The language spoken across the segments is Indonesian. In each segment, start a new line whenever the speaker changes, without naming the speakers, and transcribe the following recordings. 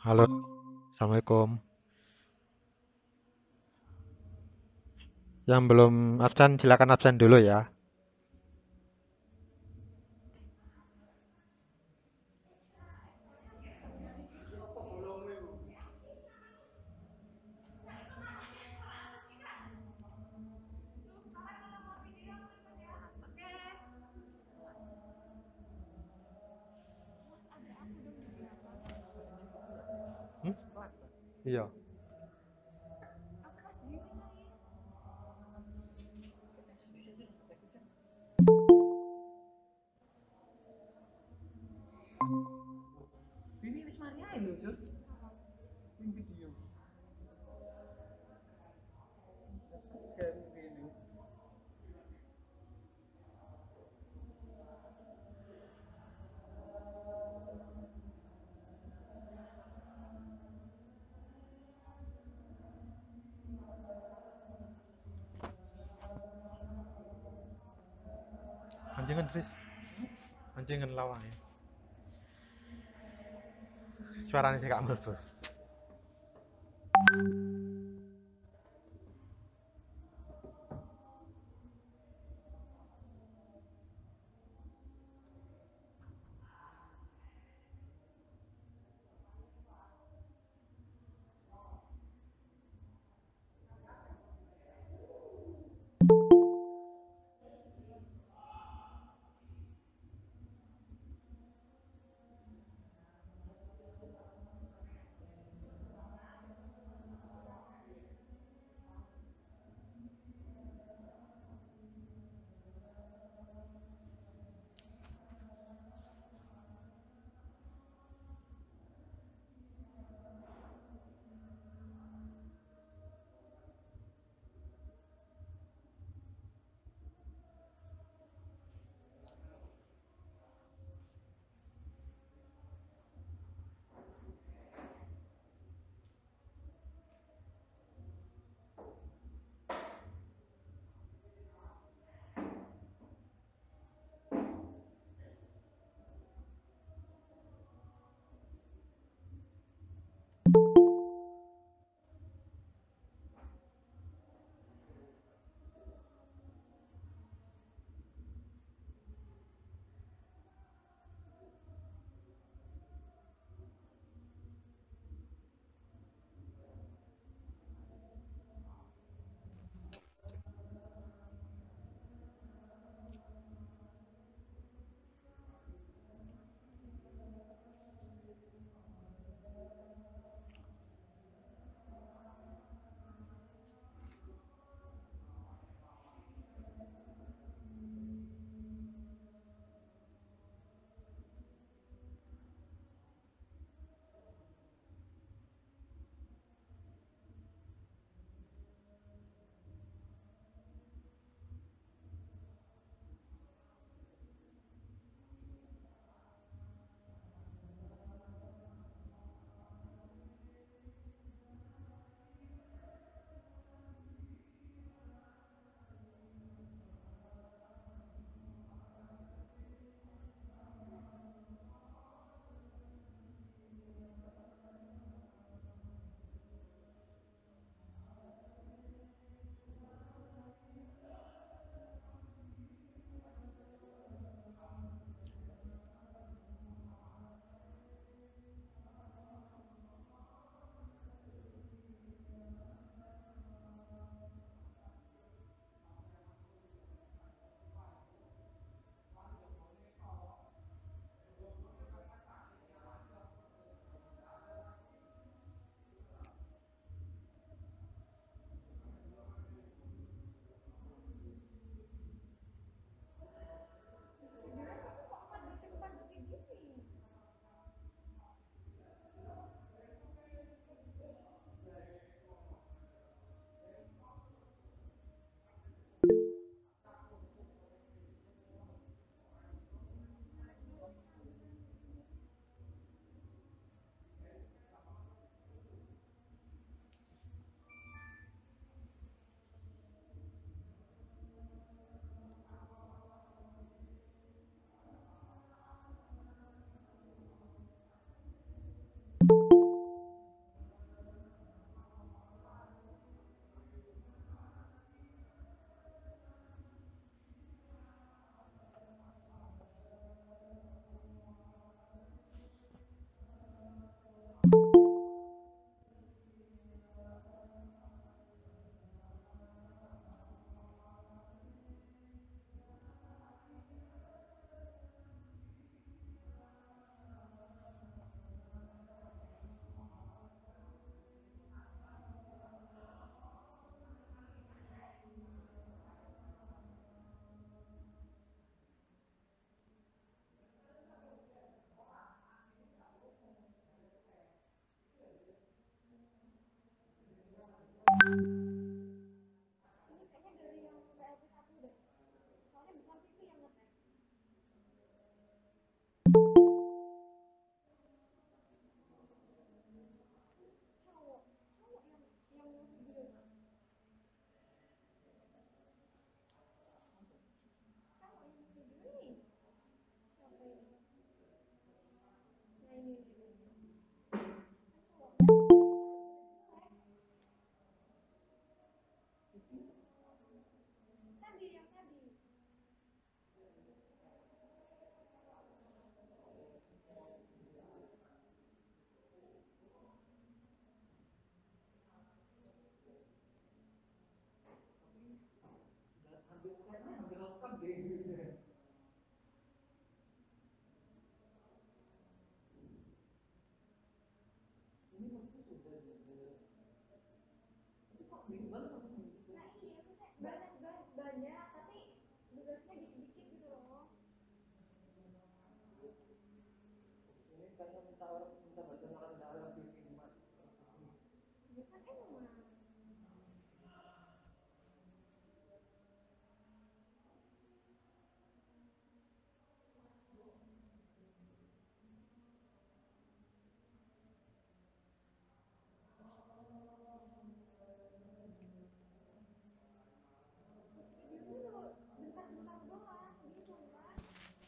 Halo, Assalamualaikum. Yang belum absen, silakan absen dulu ya. Hmm? Iya. Anjingan Tris, anjingan lawang ya. Suaranya sih gak mlebu.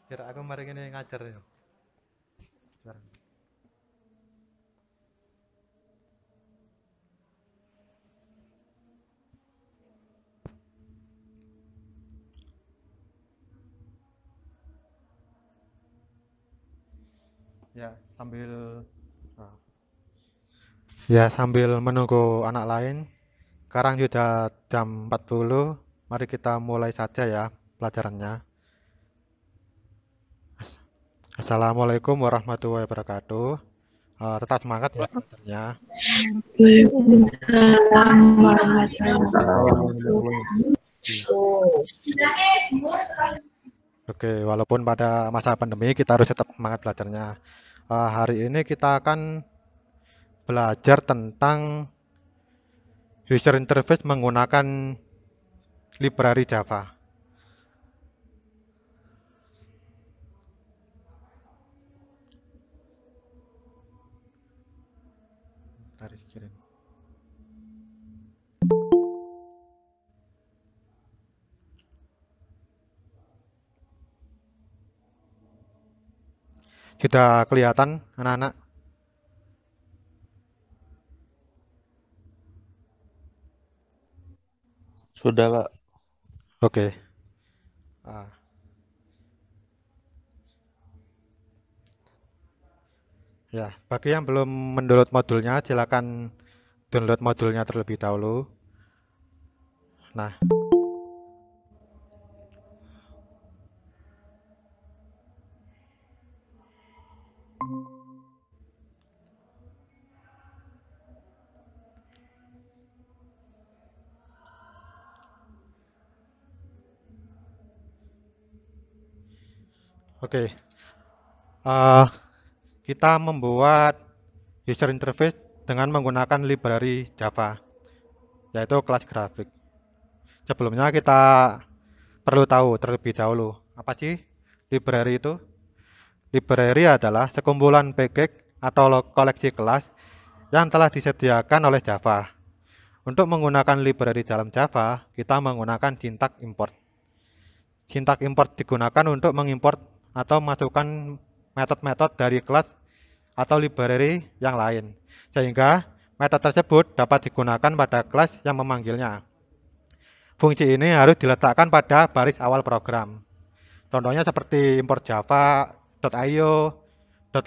Kira aku mari ini ngajar ya. Sekarang. Ya, ah, sambil menunggu anak lain. Sekarang sudah jam 40. Mari kita mulai saja ya pelajarannya. Assalamualaikum warahmatullahi wabarakatuh. Tetap semangat ya belajarnya. Oke, walaupun pada masa pandemi kita harus tetap semangat belajarnya. Hari ini kita akan belajar tentang user interface menggunakan library Java. Tarik screen. Sudah kelihatan anak-anak?
Sudah, Pak.
Oke. Ah. Ya, bagi yang belum mendownload modulnya, silakan download modulnya terlebih dahulu. Nah, oke. Kita membuat user interface dengan menggunakan library Java, yaitu kelas grafik. Sebelumnya kita perlu tahu terlebih dahulu, apa sih library itu? Library adalah sekumpulan package atau koleksi kelas yang telah disediakan oleh Java. Untuk menggunakan library dalam Java, kita menggunakan sintak import. Sintak import digunakan untuk mengimport atau masukkan metode-metode dari kelas atau library yang lain, sehingga metode tersebut dapat digunakan pada kelas yang memanggilnya. Fungsi ini harus diletakkan pada baris awal program. Contohnya seperti import java.io,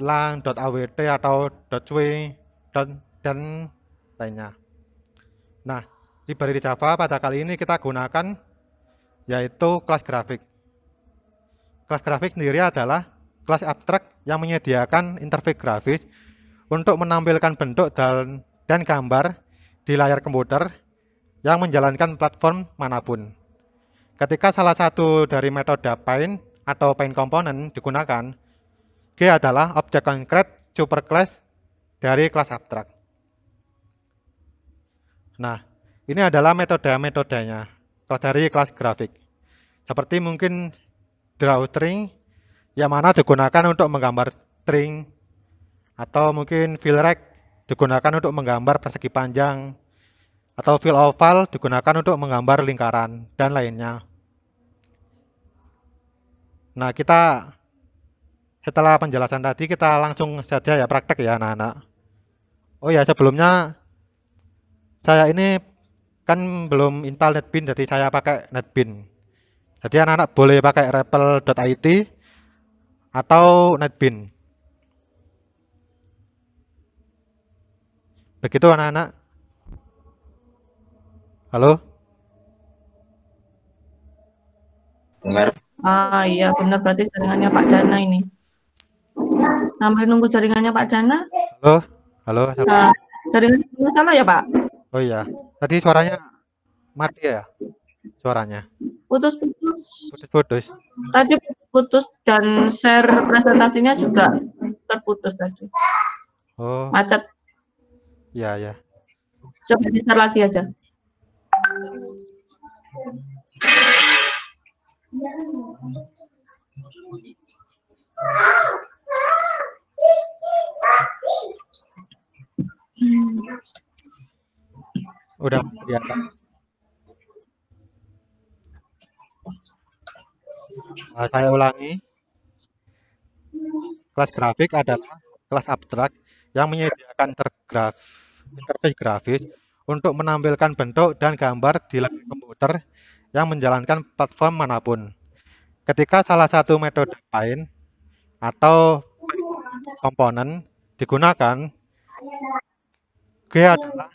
.lang, .awt, atau .swing, dan lainnya. Nah, library Java pada kali ini kita gunakan yaitu kelas grafik. Kelas grafik sendiri adalah kelas abstrak yang menyediakan interface grafis untuk menampilkan bentuk dan gambar di layar komputer yang menjalankan platform manapun. Ketika salah satu dari metode paint atau paint component digunakan, G adalah objek konkret superclass dari kelas abstrak. Nah, ini adalah metode-metodenya dari kelas grafik. Seperti mungkin drawString yang mana digunakan untuk menggambar string, atau mungkin fillRect digunakan untuk menggambar persegi panjang, atau filloval digunakan untuk menggambar lingkaran, dan lainnya. Nah, kita setelah penjelasan tadi kita langsung saja ya praktek ya anak-anak. Oh ya, sebelumnya saya ini kan belum install NetBeans, jadi saya pakai NetBeans. Jadi anak-anak boleh pakai REPL.it atau NetBeans. Begitu anak-anak? Halo?
Dengar.
Iya benar, berarti jaringannya Pak Dana ini. Sambil nunggu jaringannya Pak Dana.
Halo? Halo?
Nah, Jaringan masalah ya, Pak?
Oh iya, tadi suaranya mati ya? Suaranya
Putus-putus.
putus-putus.
Tadi putus dan share presentasinya juga terputus tadi.
Oh,
Macet.
iya ya.
Coba di-share lagi aja.
Udah kelihatan. Saya ulangi. Kelas grafik adalah kelas abstrak yang menyediakan interface grafis untuk menampilkan bentuk dan gambar di layar komputer yang menjalankan platform manapun. Ketika salah satu metode Paint atau komponen digunakan, G adalah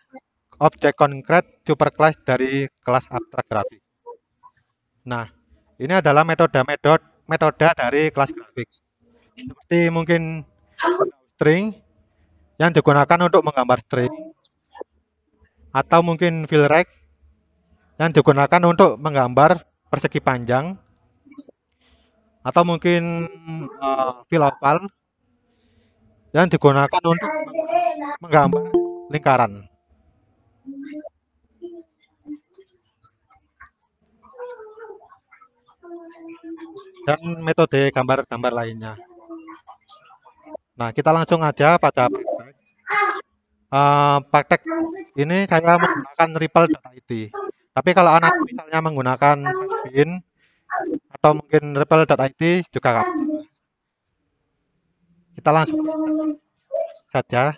objek konkret superclass dari kelas abstrak grafik. Nah, ini adalah metode dari kelas grafik. Seperti mungkin string yang digunakan untuk menggambar string, atau mungkin fill rect yang digunakan untuk menggambar persegi panjang, atau mungkin fill oval yang digunakan untuk menggambar lingkaran. Dan metode gambar-gambar lainnya. Nah, kita langsung aja pada praktek. Praktek ini saya menggunakan ripple.it. Tapi kalau anak misalnya menggunakan Bin atau mungkin ripple.it juga kan. Kita langsung saja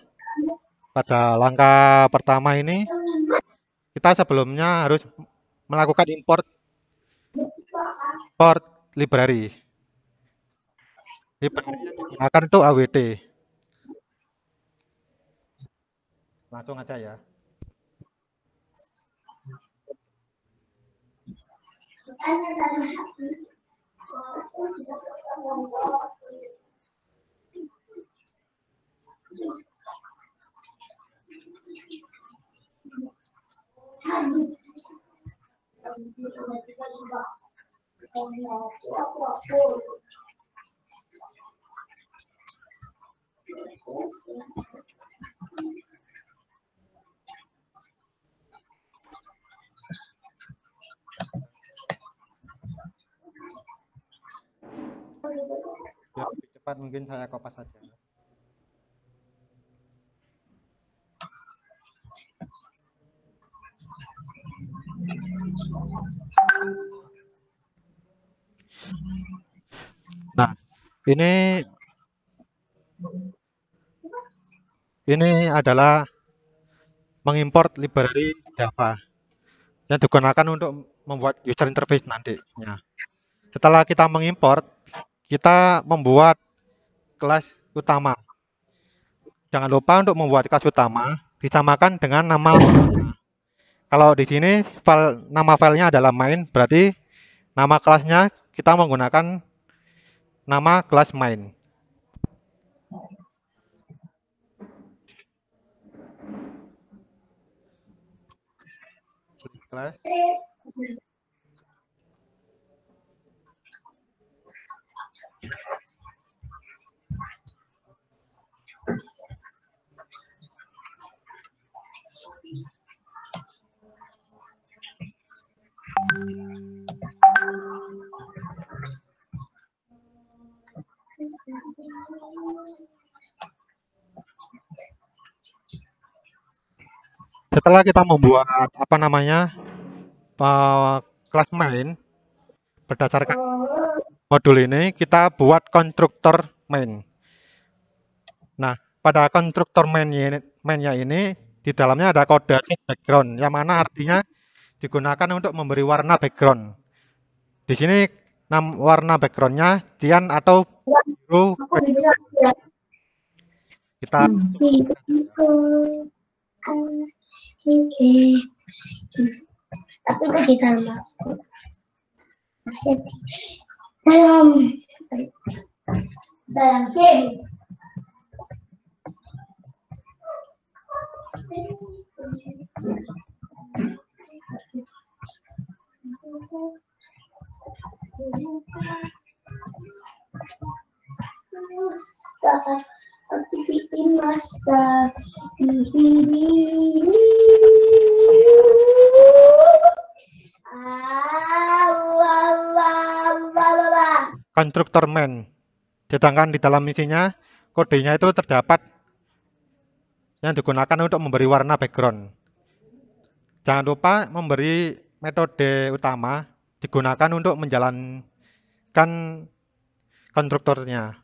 pada langkah pertama ini. Kita sebelumnya harus melakukan import library. Library yang digunakan itu AWT. Langsung aja ya. Biar lebih cepat mungkin saya kopas saja. Nah, ini adalah mengimport library Java yang digunakan untuk membuat user interface nantinya. Setelah kita mengimport, kita membuat kelas utama. Jangan lupa untuk membuat kelas utama disamakan dengan nama filenya. Kalau di sini nama filenya adalah main, berarti nama kelasnya kita menggunakan nama kelas main. Kelas. Setelah kita membuat kelas main berdasarkan modul ini, kita buat konstruktor main. Nah, pada konstruktor mainnya ini di dalamnya ada kode set background yang mana artinya digunakan untuk memberi warna background. Di sini warna backgroundnya cyan atau biru. Kita dalam game Konstruktor main. Sedangkan di dalam isinya kodenya itu terdapat yang digunakan untuk memberi warna background. Jangan lupa memberi metode utama digunakan untuk menjalankan konstruktornya.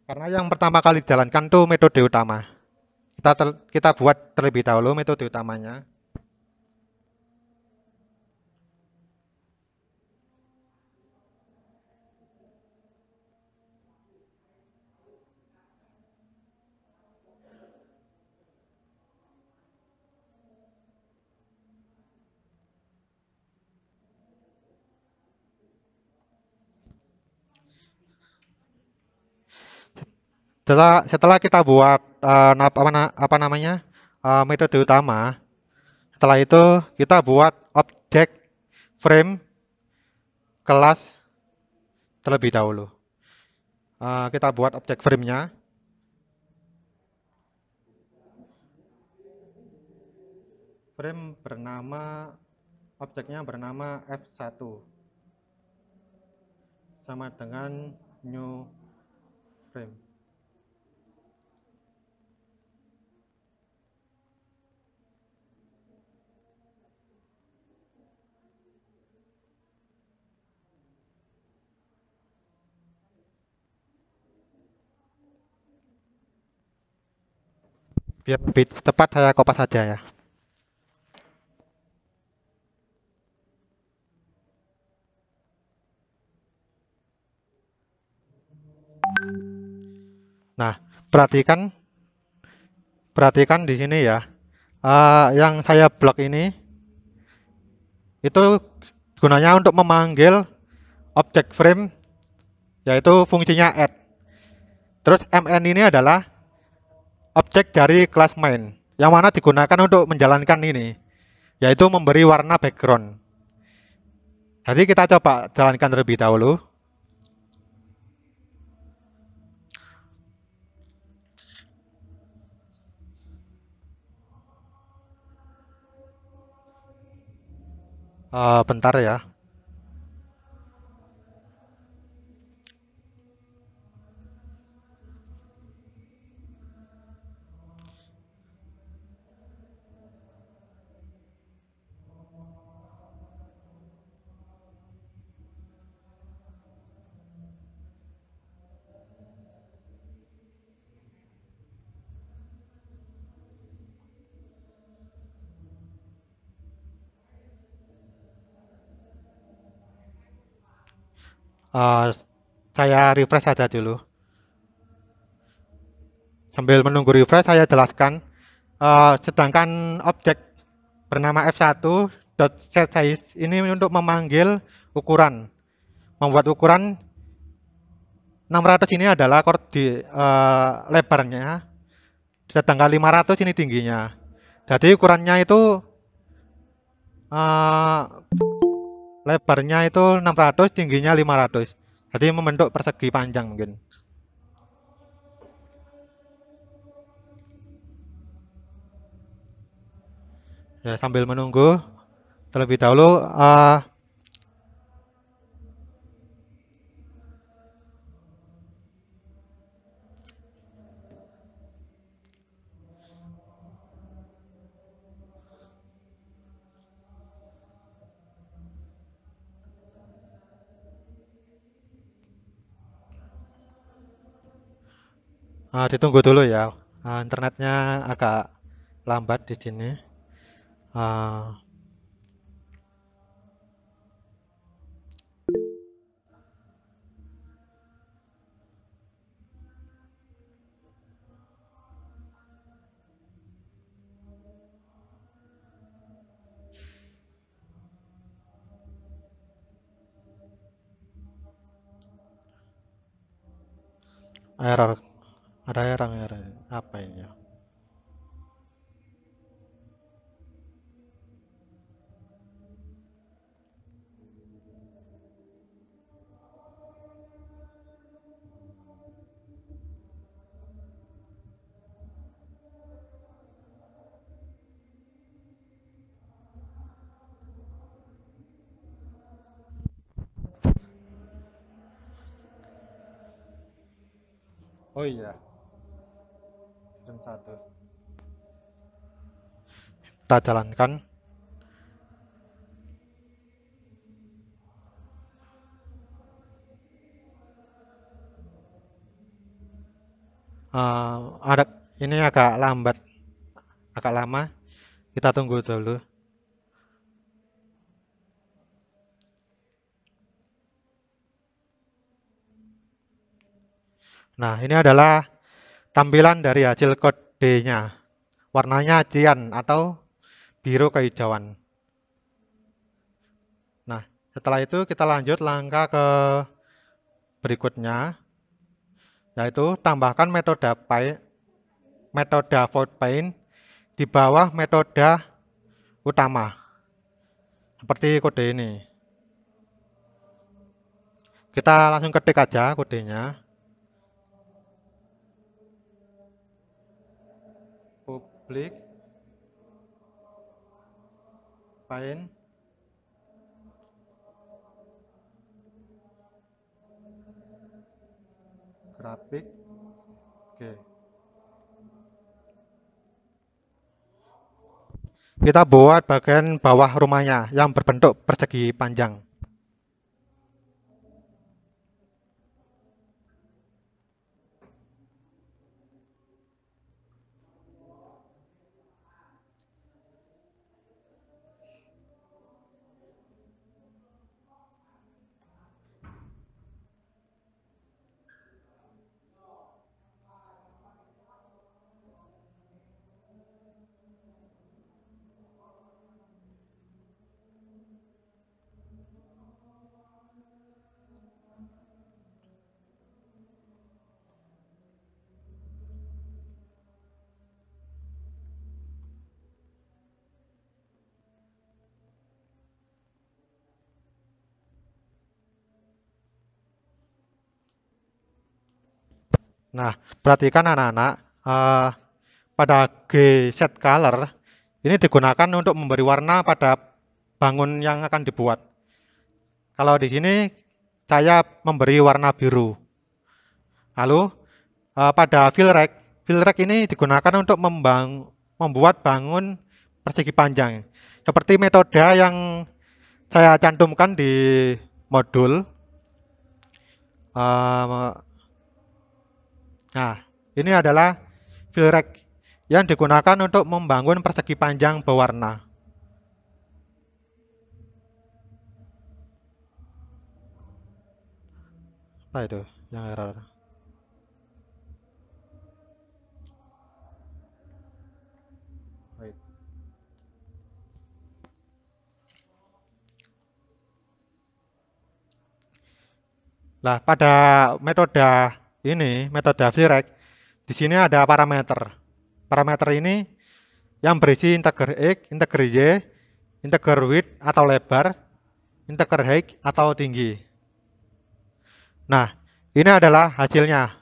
Karena yang pertama kali dijalankan itu metode utama. Kita buat terlebih dahulu metode utamanya. Setelah kita buat metode utama, setelah itu kita buat objek frame kelas terlebih dahulu. Kita buat objek frame-nya. Objeknya bernama F1 sama dengan new frame. Biar lebih tepat saya kopas saja ya. Nah, perhatikan di sini ya. Yang saya blok ini itu gunanya untuk memanggil objek frame, yaitu fungsinya add. Terus mn ini adalah objek dari kelas main, yang mana digunakan untuk menjalankan ini, yaitu memberi warna background. Jadi kita coba jalankan terlebih dahulu. Bentar ya. Saya refresh saja dulu. Sambil menunggu refresh, saya jelaskan. Sedangkan objek bernama f1.setSize ini untuk memanggil ukuran. Membuat ukuran 600 ini adalah lebarnya, sedangkan 500 ini tingginya. Jadi ukurannya itu lebarnya itu 600, tingginya 500. Jadi membentuk persegi panjang mungkin. Ya, sambil menunggu terlebih dahulu ditunggu dulu ya. Internetnya agak lambat di sini. Error, ada error apa ini ya? Oh iya, jam 1. Kita jalankan. Ada ini agak lambat, agak lama. Kita tunggu dulu. Nah, ini adalah tampilan dari hasil kodenya. Warnanya cyan atau biru kehijauan. Nah, setelah itu kita lanjut langkah ke berikutnya, yaitu tambahkan metode void paint di bawah metode utama. Seperti kode ini. Kita langsung ketik aja kodenya. Public paint grafik. Oke. Kita buat bagian bawah rumahnya yang berbentuk persegi panjang. Nah, perhatikan anak-anak, pada G set color ini digunakan untuk memberi warna pada bangun yang akan dibuat. Kalau di sini saya memberi warna biru. Lalu pada fill rack ini digunakan untuk membuat bangun persegi panjang. Seperti metode yang saya cantumkan di modul. Nah, ini adalah fill rack yang digunakan untuk membangun persegi panjang berwarna. Apa itu yang error? Baik. Nah, pada metode ini, metode fill rack, di sini ada parameter. Parameter ini yang berisi integer X, integer Y, integer width atau lebar, integer height atau tinggi. Nah, ini adalah hasilnya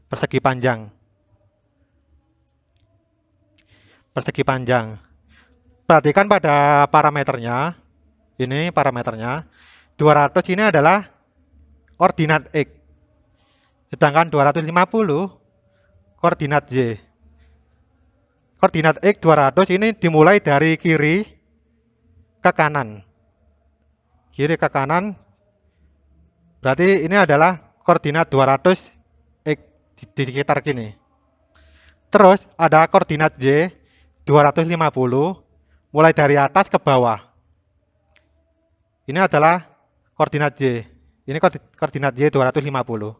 persegi panjang. Persegi panjang. Perhatikan pada parameternya. Ini parameternya. 200 ini adalah koordinat X. Sedangkan 250 koordinat Y. Koordinat X 200 ini dimulai dari kiri ke kanan. Kiri ke kanan. Berarti ini adalah koordinat 200 X di sekitar gini. Terus ada koordinat Y 250 mulai dari atas ke bawah. Ini adalah koordinat Y. Ini koordinat Y 250.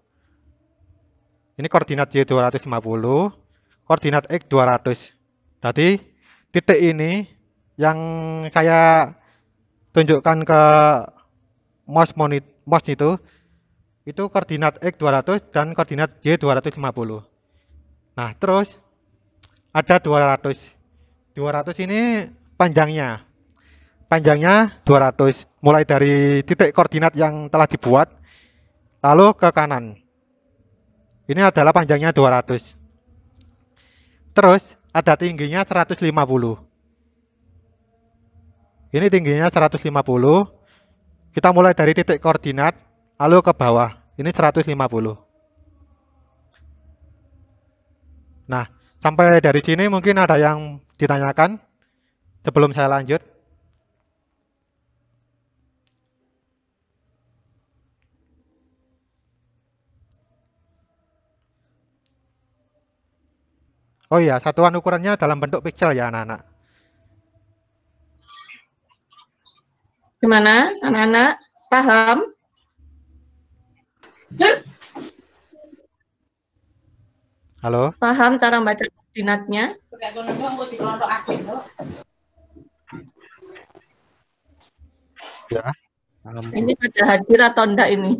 Ini koordinat Y 250, koordinat X 200. Jadi titik ini yang saya tunjukkan ke mouse itu koordinat X 200 dan koordinat Y 250. Nah, terus ada 200. 200 ini panjangnya. Panjangnya 200 mulai dari titik koordinat yang telah dibuat lalu ke kanan. Ini adalah panjangnya 200. Terus ada tingginya 150. Ini tingginya 150. Kita mulai dari titik koordinat lalu ke bawah. Ini 150. Nah, sampai dari sini mungkin ada yang ditanyakan sebelum saya lanjut. Oh iya, satuan ukurannya dalam bentuk piksel ya anak-anak.
Gimana, anak-anak? Paham?
Halo?
Paham cara baca koordinatnya?
Ya.
Ini ada hadir atau enggak ini?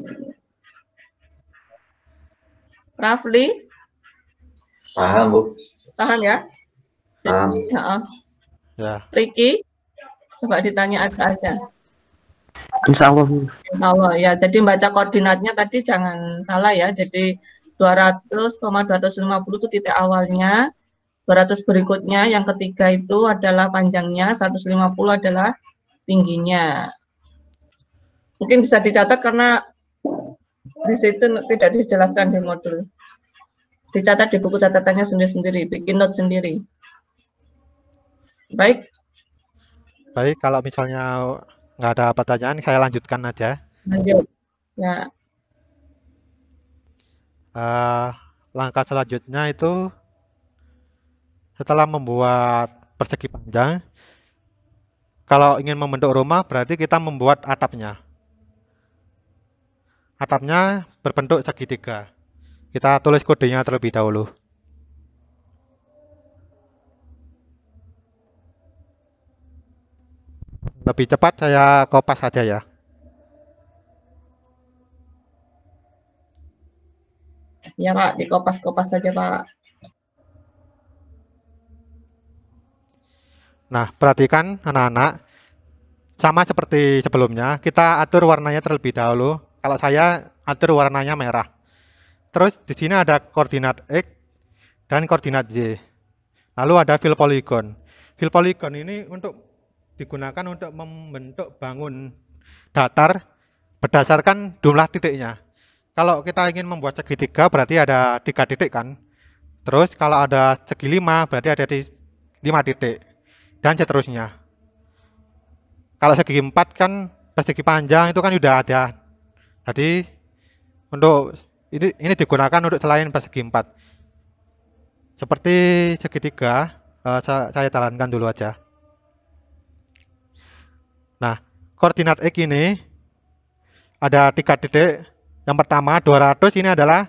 Rafli,
Paham, Bu.
paham ya?
Paham.
Ya.
Ricky, coba ditanya aja.
Insya Allah, Bu.
Allah ya, jadi baca koordinatnya tadi jangan salah ya. Jadi 200,250 itu titik awalnya, 200 berikutnya, yang ketiga itu adalah panjangnya, 150 adalah tingginya. Mungkin bisa dicatat karena di situ tidak dijelaskan di modul. Dicatat di buku catatannya sendiri-sendiri, bikin note sendiri. Baik.
Baik, kalau misalnya nggak ada pertanyaan, saya lanjutkan aja.
Lanjut. Ya.
Langkah selanjutnya itu setelah membuat persegi panjang, kalau ingin membentuk rumah berarti kita membuat atapnya. Atapnya berbentuk segitiga. Kita tulis kodenya terlebih dahulu. Lebih cepat saya kopas saja ya.
Ya Pak, dikopas-kopas saja Pak.
Nah, perhatikan anak-anak, sama seperti sebelumnya, kita atur warnanya terlebih dahulu. Kalau saya atur warnanya merah. Terus di sini ada koordinat X dan koordinat Y. Lalu ada fill polygon. Fill polygon ini digunakan untuk membentuk bangun datar berdasarkan jumlah titiknya. Kalau kita ingin membuat segitiga berarti ada 3 titik kan. Terus kalau ada segi 5 berarti ada 5 titik. Dan seterusnya. Kalau segi 4 kan persegi panjang itu kan sudah ada. Jadi untuk ini digunakan untuk selain persegi 4. Seperti segitiga, saya jalankan dulu aja. Nah, koordinat X ini ada 3 titik. Yang pertama 200 ini adalah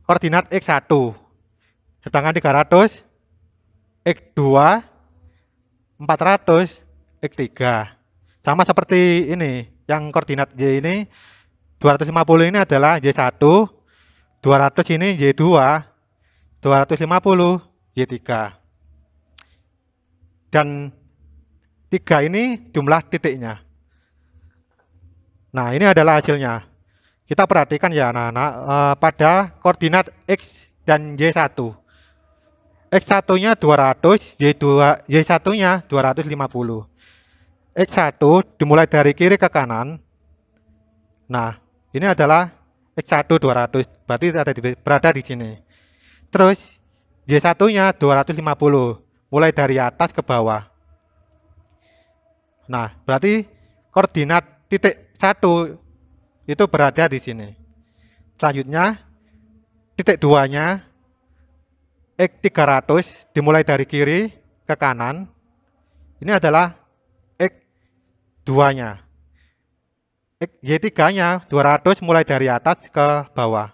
koordinat X1. Sedangkan 300 X2, 400 X3. Sama seperti ini, yang koordinat Y ini 250 ini adalah Y1, 200 ini Y2, 250 Y3. Dan 3 ini jumlah titiknya. Nah, ini adalah hasilnya. Kita perhatikan ya anak-anak, pada koordinat X dan Y1. X1-nya 200, Y1-nya 250. X1 dimulai dari kiri ke kanan. Nah, ini adalah X1 200, berarti berada di sini. Terus Y1-nya 250, mulai dari atas ke bawah. Nah, berarti koordinat titik 1 itu berada di sini. Selanjutnya, titik 2-nya X300 dimulai dari kiri ke kanan. Ini adalah X2-nya. Y3-nya 200 mulai dari atas ke bawah.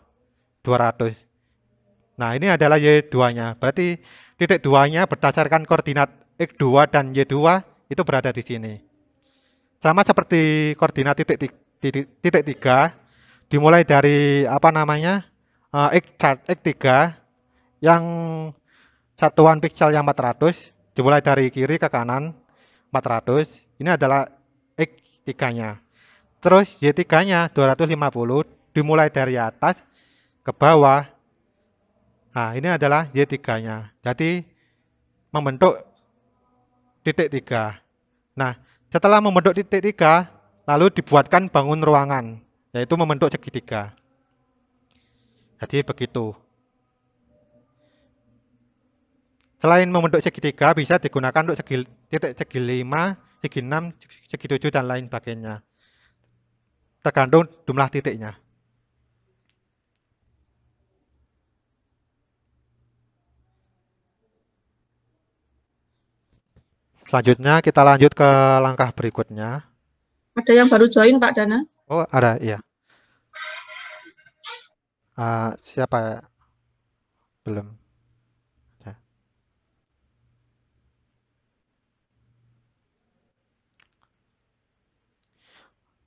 200. Nah, ini adalah Y2-nya. Berarti titik 2-nya berdasarkan koordinat X2 dan Y2 itu berada di sini. Sama seperti koordinat titik 3 dimulai dari X3 yang satuan piksel yang 400 dimulai dari kiri ke kanan 400. Ini adalah X3-nya. Terus Y3-nya 250 dimulai dari atas ke bawah. Nah, ini adalah Y3-nya. Jadi membentuk titik 3. Nah, setelah membentuk titik 3, lalu dibuatkan bangun ruangan, yaitu membentuk segitiga. Jadi begitu. Selain membentuk segitiga, bisa digunakan untuk titik segi 5, segi 6, segi 7, dan lain sebagainya. Tergantung jumlah titiknya. Selanjutnya kita lanjut ke langkah berikutnya.
Ada yang baru join, Pak Dana?
Oh, ada, iya. Siapa ya? Belum. Ya.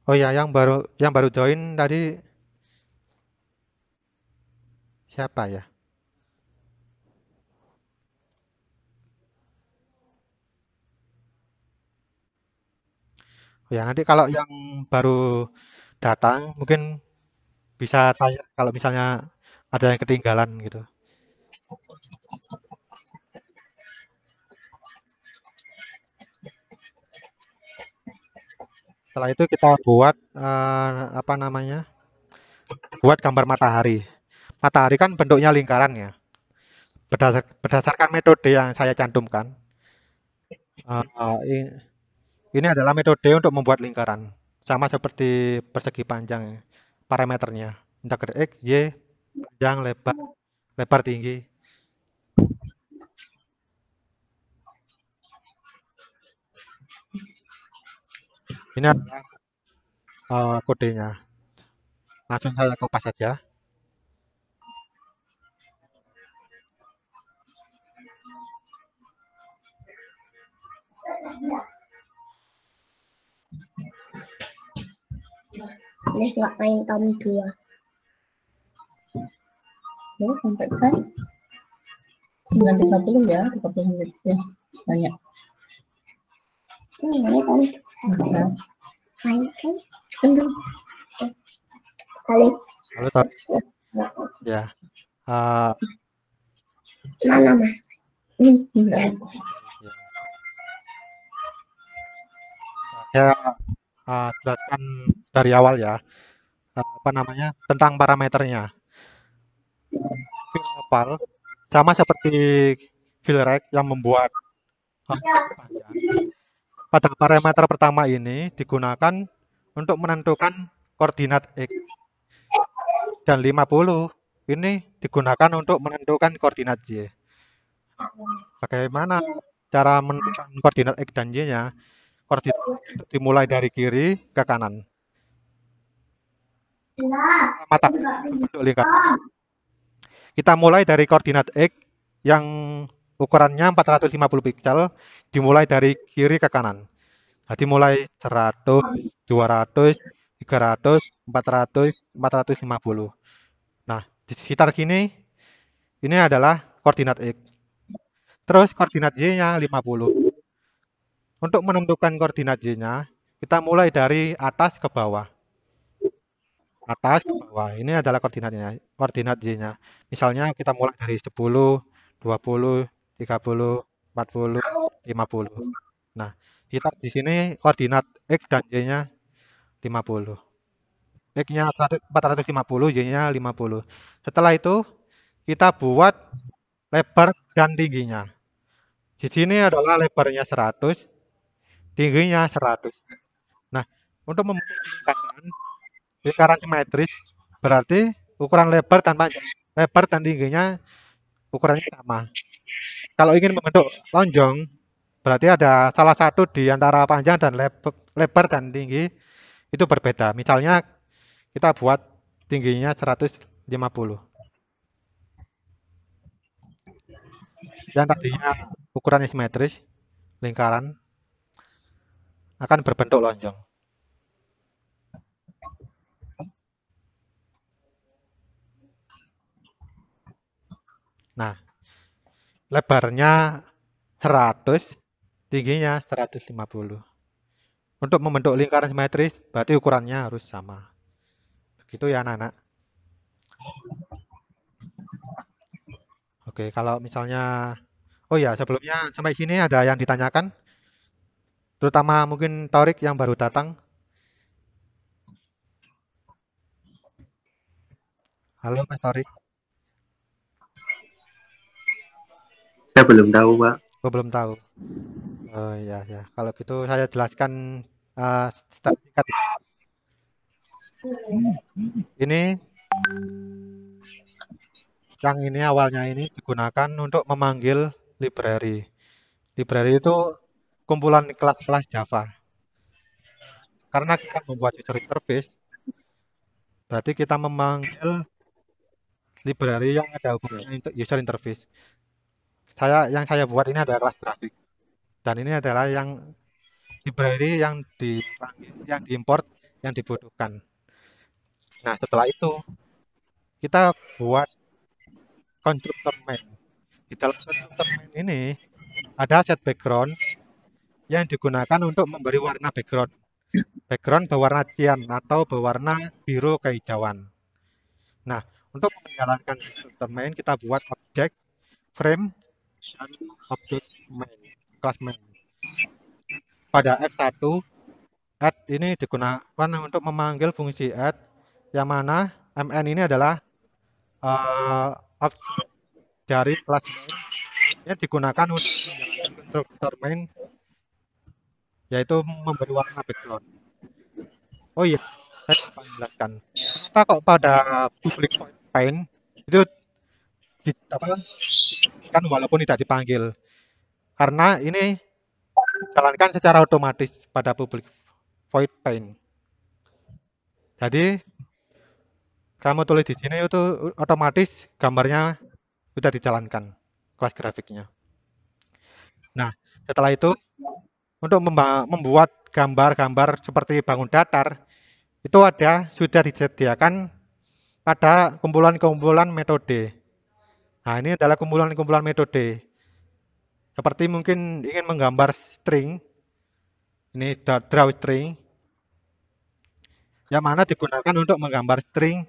Oh ya, yang baru join tadi siapa ya? Oh ya, nanti kalau yang baru datang mungkin bisa tanya kalau misalnya ada yang ketinggalan gitu. Setelah itu kita buat apa namanya? Buat gambar matahari. Matahari kan bentuknya lingkaran ya. Berdasarkan metode yang saya cantumkan, eh, ini adalah metode untuk membuat lingkaran. Sama seperti persegi panjang parameternya. Integral X, Y, panjang, lebar, lebar tinggi. Ini adalah kodenya. Langsung saya kopas saja.
Ini nggak main Tom 2.
Ya, sampai jam 9.30 ya, 30 menit ya. Banyak.
Ini Tom
Nah,
main kan
tunggu.
kali.
Lalu ya.
Mana Mas?
Enggak.
Saya jelaskan dari awal ya. Apa namanya? Tentang parameternya. Fill oval sama seperti fill rect yang membuat panjang. Pada parameter pertama ini digunakan untuk menentukan koordinat X dan 50 ini digunakan untuk menentukan koordinat Y. Bagaimana cara menentukan koordinat X dan Y-nya? Koordinat itu dimulai dari kiri ke kanan. Matahari berbentuk lingkaran. Kita mulai dari koordinat X yang ukurannya 450 piksel, dimulai dari kiri ke kanan. Jadi mulai 100, 200, 300, 400, 450. Nah, di sekitar sini ini adalah koordinat X. Terus koordinat Y-nya 50. Untuk menentukan koordinat Y-nya, kita mulai dari atas ke bawah. Atas ke bawah. Ini adalah koordinatnya, koordinat Y-nya. Misalnya kita mulai dari 10, 20, 30, 40, 50. Nah, kita di sini koordinat X dan Y-nya 50. X-nya 450, Y-nya 50. Setelah itu, kita buat lebar dan tingginya. Di sini adalah lebarnya 100, tingginya 100. Nah, untuk membentuk lingkaran simetris, berarti ukuran lebar dan tingginya ukurannya sama. Kalau ingin membentuk lonjong, berarti ada salah satu di antara panjang dan lebar dan tinggi itu berbeda. Misalnya kita buat tingginya 150. Yang tadinya ukurannya simetris, lingkaran, akan berbentuk lonjong. Nah, lebarnya 100, tingginya 150. Untuk membentuk lingkaran simetris, berarti ukurannya harus sama. Begitu ya anak-anak. Oke, kalau misalnya, oh ya sebelumnya sampai sini ada yang ditanyakan, terutama mungkin Torik yang baru datang. Halo Mas Torik.
Saya belum tahu, Pak.
Oh, belum tahu. Oh ya ya. Kalau gitu saya jelaskan secara singkat ya. Ini yang ini awalnya ini digunakan untuk memanggil library. Library itu kumpulan kelas-kelas Java. Karena kita membuat user interface, berarti kita memanggil library yang ada hubungannya untuk user interface. Yang saya buat ini adalah kelas grafik. Dan ini adalah yang library yang dipanggil, yang diimport, yang dibutuhkan. Nah, setelah itu kita buat konstruktor main. Di dalam konstruktor main ini ada set background yang digunakan untuk memberi warna background. Background berwarna cyan atau berwarna biru kehijauan. Nah, untuk menjalankan konstruktor main kita buat objek, frame, dan objek main, kelas main. Pada F1, add ini digunakan untuk memanggil fungsi add, yang mana mn ini adalah objek dari kelas main yang digunakan untuk menjalankan konstruktor main, yaitu memberi warna background. Oh iya, saya lupa menjelaskan. Kenapa kok pada public void main itu kan walaupun tidak dipanggil? Karena ini dijalankan secara otomatis pada public void main. Jadi kamu tulis di sini itu otomatis gambarnya sudah dijalankan kelas grafiknya. Nah, setelah itu untuk membuat gambar-gambar seperti bangun datar itu sudah disediakan pada kumpulan-kumpulan metode. Nah, ini adalah kumpulan-kumpulan metode. Seperti mungkin ingin menggambar string, ini draw string, yang mana digunakan untuk menggambar string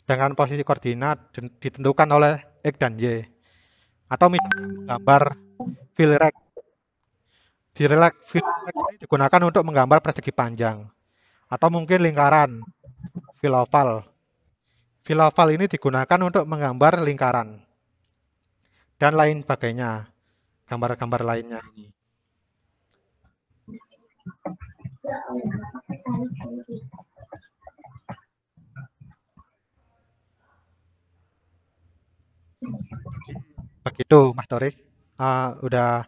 dengan posisi koordinat ditentukan oleh X dan Y. Atau misalnya menggambar filrect. Filrect ini digunakan untuk menggambar persegi panjang. Atau mungkin lingkaran, filoval. Filoval ini digunakan untuk menggambar lingkaran. Dan lain sebagainya. Gambar-gambar lainnya ini. Begitu, Mas Torik. Udah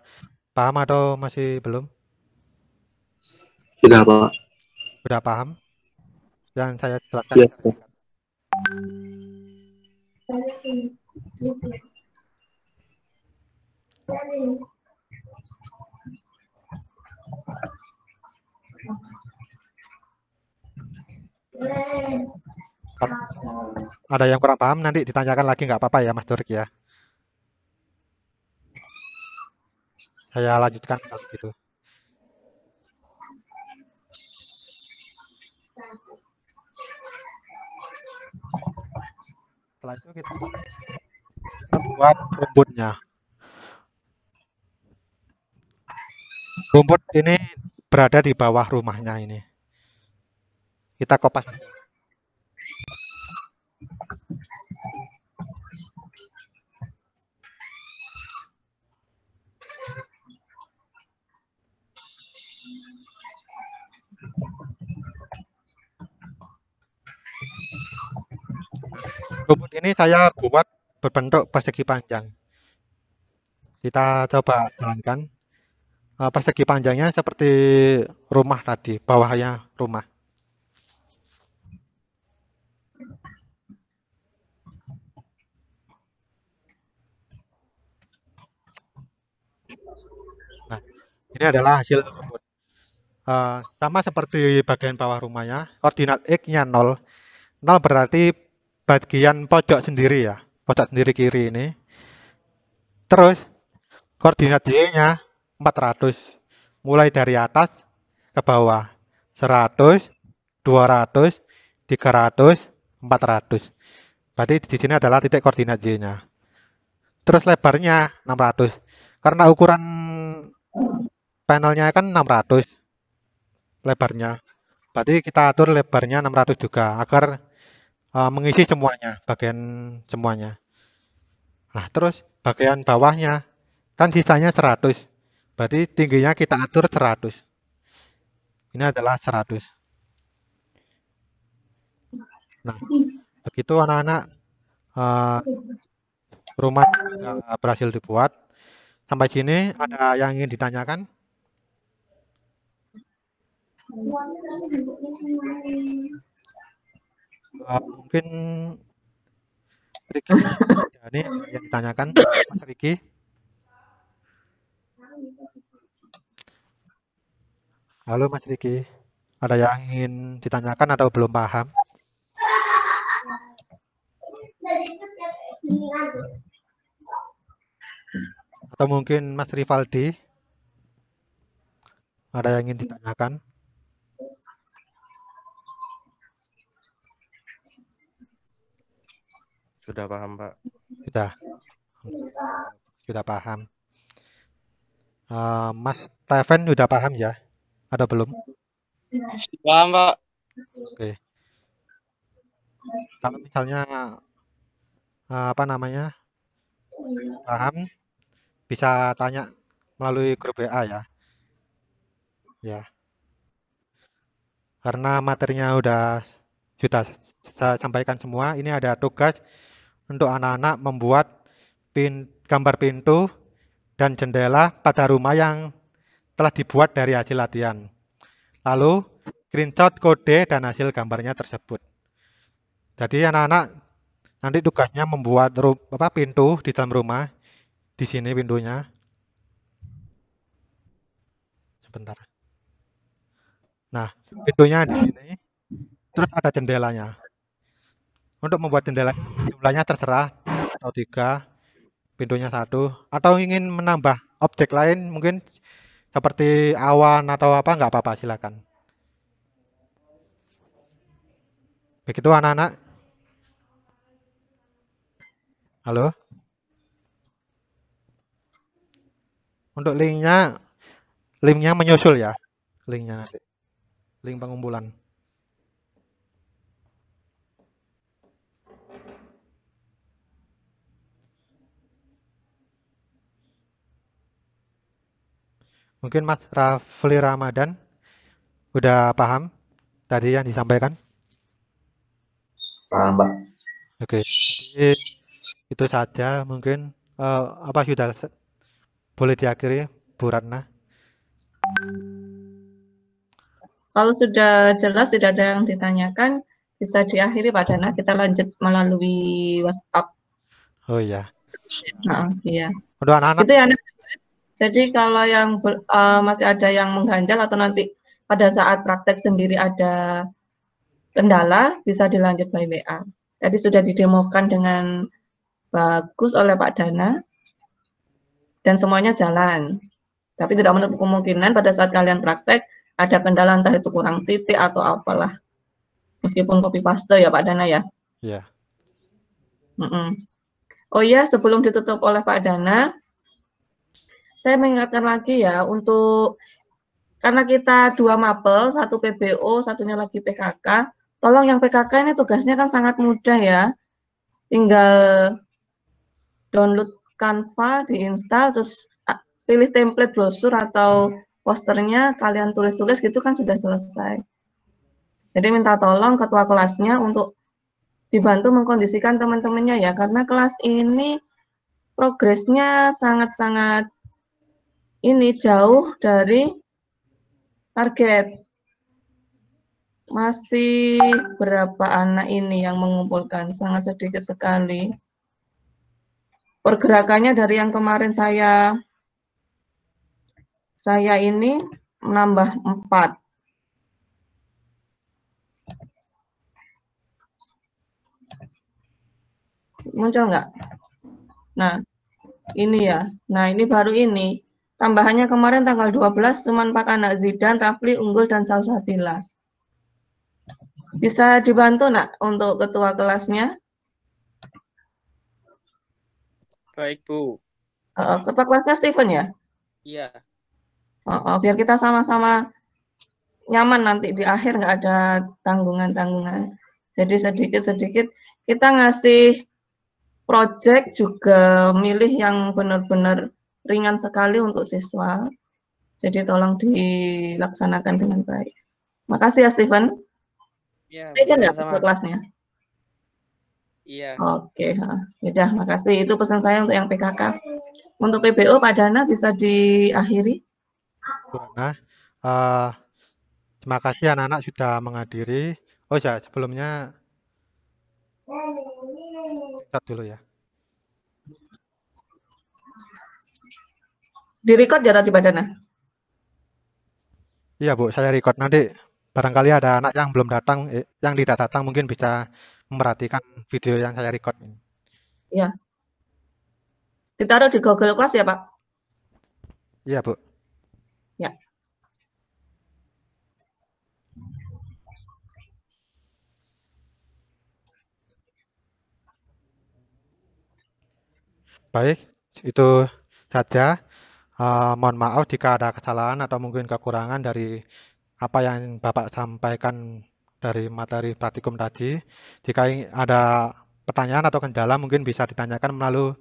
paham atau masih belum?
Sudah, Pak.
Udah paham? Yang saya jelaskan.
Ya, Pak.
Ada yang kurang paham nanti ditanyakan lagi nggak apa-apa ya Mas Torik ya. Saya lanjutkan kalau gitu. Setelah itu kita buat rumputnya. Rumput ini berada di bawah rumahnya ini. Kita kopas. Rumput ini saya buat berbentuk persegi panjang. Kita coba jalankan. Persegi panjangnya seperti rumah tadi, bawahnya rumah. Nah, ini adalah hasil rumput. Sama seperti bagian bawah rumahnya, koordinat X-nya 0. 0 berarti bagian pojok sendiri ya, pojok sendiri kiri ini. Terus koordinat Y-nya 400, mulai dari atas ke bawah. 100, 200, 300, 400. Berarti di sini adalah titik koordinat Y-nya. Terus lebarnya 600. Karena ukuran panelnya kan 600 lebarnya. Berarti kita atur lebarnya 600 juga agar mengisi semuanya, bagian semuanya. Nah, terus bagian bawahnya Kan sisanya 100. Berarti tingginya kita atur 100. Ini adalah 100. Nah, begitu anak-anak eh, rumah sudah berhasil dibuat. Sampai sini ada yang ingin ditanyakan? Mungkin Riki, ada nih yang ditanyakan, Mas Riki. Halo Mas Riki, ada yang ingin ditanyakan atau belum paham? Atau mungkin Mas Rivaldi, ada yang ingin ditanyakan?
Sudah paham, Pak.
Sudah paham. Mas Steven sudah paham ya? Ada belum?
Paham, Pak.
Oke. Kalau misalnya apa namanya paham, bisa tanya melalui grup WA ya. Ya. Karena materinya sudah saya sampaikan semua. Ini ada tugas untuk anak-anak membuat gambar pintu dan jendela pada rumah yang telah dibuat dari hasil latihan. Lalu screenshot kode dan hasil gambarnya tersebut. Jadi anak-anak nanti tugasnya membuat pintu di dalam rumah. Di sini pintunya. Sebentar. Nah, pintunya di sini. Terus ada jendelanya. Untuk membuat jendela jumlahnya terserah atau 3, pintunya 1, atau ingin menambah objek lain mungkin seperti awan atau apa nggak apa-apa, silakan. Begitu anak-anak. Halo? Untuk linknya menyusul ya. Linknya nanti. Link pengumpulan. Mungkin Mas Rafli Ramadan udah paham tadi yang disampaikan?
Paham, Pak.
Oke. Jadi itu saja mungkin apa sudah boleh diakhiri Bu Ratna?
Kalau sudah jelas tidak ada yang ditanyakan, bisa diakhiri Pak Dana, kita lanjut melalui WhatsApp.
Oh iya.
Nah, iya.
Untuk anak-anak.
Itu ya. Jadi kalau yang masih ada yang mengganjal atau nanti pada saat praktek sendiri ada kendala, bisa dilanjut by WA. Jadi sudah didemokan dengan bagus oleh Pak Dana dan semuanya jalan. Tapi tidak menutup kemungkinan pada saat kalian praktek ada kendala entah itu kurang titik atau apalah. Meskipun copy paste ya Pak Dana ya.
Iya.
Oh iya, sebelum ditutup oleh Pak Dana, saya mengingatkan lagi ya untuk karena kita 2 mapel, 1 PBO, satunya lagi PKK. Tolong yang PKK ini tugasnya kan sangat mudah ya. Tinggal download Canva, diinstal, terus pilih template brosur atau posternya, kalian tulis-tulis gitu kan sudah selesai. Jadi minta tolong ketua kelasnya untuk dibantu mengkondisikan teman-temannya ya, karena kelas ini progresnya sangat-sangat ini jauh dari target. Masih berapa anak ini yang mengumpulkan? Sangat sedikit sekali. Pergerakannya dari yang kemarin saya ini menambah 4. Muncul nggak? Nah, ini ya. Nah, ini baru ini. Tambahannya kemarin tanggal 12 cuma 4 anak, Zidan, Rafli, Unggul, dan Salsabila. Bisa dibantu nak untuk ketua kelasnya?
Baik, Bu.
Ketua kelasnya Steven ya?
Iya.
Biar kita sama-sama nyaman nanti di akhir nggak ada tanggungan-tanggungan. Jadi sedikit-sedikit kita ngasih project juga milih yang benar-benar ringan sekali untuk siswa. Jadi tolong dilaksanakan dengan baik. Makasih ya Steven.
Iya,
Saya kan nggak
sama-sama.
kelasnya.
Iya.
Oke, yaudah, makasih. Itu pesan saya untuk yang PKK. Untuk PBO, Pak Dana bisa diakhiri.
Bu Rana, terima kasih anak-anak sudah menghadiri. Oh ya, sebelumnya chat dulu ya.
Di-record ya tadi Pak Dana?
Iya Bu, saya record nanti. Barangkali ada anak yang belum datang, yang tidak datang mungkin bisa memperhatikan video yang saya record ini.
Iya. Ditaruh di Google Class ya Pak?
Iya Bu.
Ya.
Baik, itu saja. Mohon maaf jika ada kesalahan atau mungkin kekurangan dari apa yang Bapak sampaikan dari materi praktikum tadi. Jika ada pertanyaan atau kendala mungkin bisa ditanyakan melalui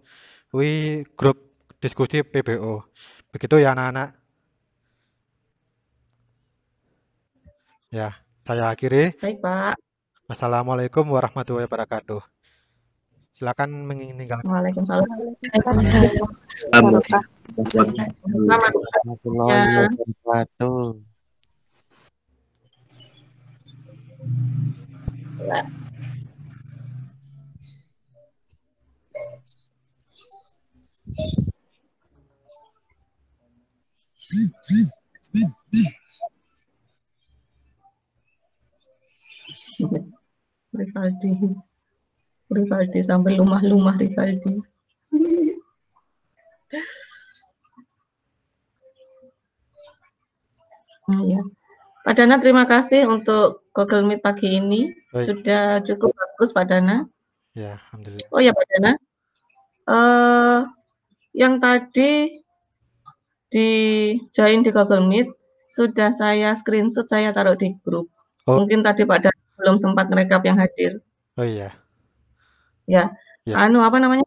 grup diskusi PBO. Begitu ya anak-anak. Ya, saya akhiri.
Baik Pak.
Wassalamualaikum warahmatullahi wabarakatuh. Silakan meninggalkan.
Waalaikumsalam.
Warahmatullahi wabarakatuh.
Rivaldi sampai lumah-lumah Rivaldi. Ya. Pak Dana, terima kasih untuk Google Meet pagi ini.
Baik.
Sudah cukup bagus Pak Dana.
Ya, alhamdulillah.
Oh ya Pak Dana, yang tadi di join di Google Meet sudah saya screenshot, saya taruh di grup.
Oh.
Mungkin tadi Pak Dana belum sempat merekap yang hadir.
Oh iya.
Ya.
Ya.
Apa namanya?